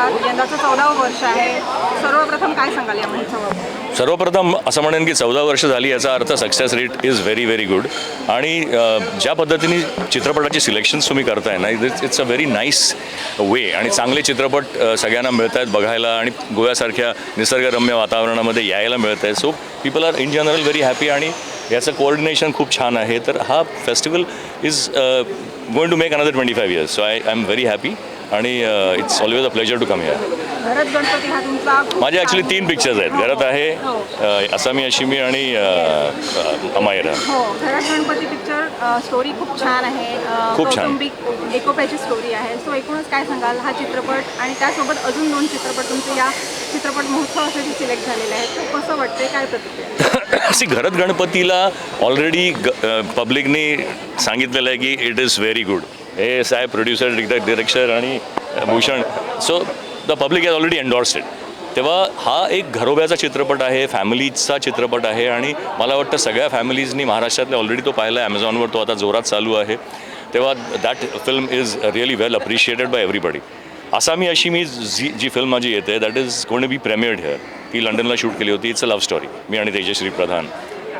आहात, यंदाचं 14वं वर्ष आहे. सर्वप्रथम काय सांगाल या महोत्सवाबद्दल? सर्वप्रथम असं म्हणेन की 14 वर्ष झाली याचा अर्थ success rate is very very good. आणि ज्या पद्धतीने चित्रपटाची सिलेक्शन्स तुम्ही करताय ना, इट्स अ व्हेरी नाईस वे. आणि चांगले चित्रपट सगळ्यांना मिळत आहेत बघायला आणि गोव्यासारख्या निसर्गरम्य वातावरणामध्ये यायला मिळत आहे. So people are in general very happy आणि याचं कोऑर्डिनेशन खूप छान आहे. तर हा festival is going to make another 25 years. So I am very happy आणि it's always a pleasure to come here. घरात गणपती हा तुमचा माझे ॲक्च्युली 3 पिक्चर्स आहेत. घरात आहे, असामी अशिमी आणि अमायरा. हो, घरात गणपती पिक्चर स्टोरी खूप छान आहे. खूप छान. कौटुंबिक एकोप्याची स्टोरी आहे. सो एकूणच काय सांगाल हा चित्रपट आणि त्यासोबत अजून 2 चित्रपट तुमचे या चित्रपट महोत्सवासाठी सिलेक्ट झालेले आहेत. तर कसं वाटतंय, काय प्रतिक्रिया? अशी घरात गणपतीला ऑलरेडी पब्लिकने सांगितलेलं आहे की इट इज व्हेरी गुड. हे साहेब प्रोड्युसर डिरेक्टर आणि Bhushan. So the public has already endorsed it. तेव्हा हा एक घरोब्याचा चित्रपट आहे, फॅमिलीजचा चित्रपट आहे आणि मला वाटतं सगळ्या फॅमिलीजनी महाराष्ट्रातल्या ऑलरेडी तो पाहिला आहे. ॲमेझॉनवर तो आता जोरात चालू आहे. तेव्हा that film is really well appreciated by everybody. असामी अशिमी जी फिल्म माझी येते that is going to be premiered here. ती लंडनला शूट केली होती. इट्स अ लव्ह स्टोरी, मी आणि तेजश्री प्रधान.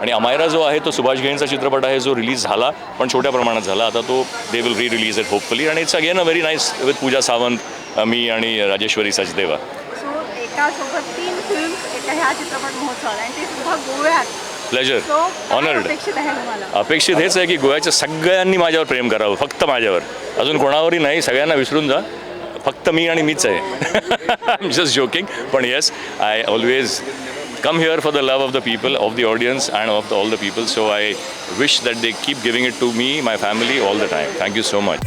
आणि अमायरा जो आहे तो सुभाष घईंचा चित्रपट आहे जो रिलीज झाला पण छोट्या प्रमाणात झाला. आता तो they will release it hopefully. आणि it's again a very nice with Pooja Sawant, मी आणि राजेश्वरी सचदेवा. सो एकासोबत 3 फिल्म्स एका ह्या चित्रपट महोत्सवात आणि ते सुद्धा गोव्यात. Pleasure, so honoured. अपेक्षित आहे तुम्हाला? अपेक्षित हेच आहे की गोव्याच्या सगळ्यांनी माझ्यावर प्रेम करावं, फक्त माझ्यावर, अजून कोणावरही नाही. सगळ्यांना विसरून जा, फक्त मी आणि मीच आहे. I am just joking. पण yes, I always come here for the love of the people, of the audience and of all the people. So I wish that they keep giving it to me, my family all the time. Thank you so much.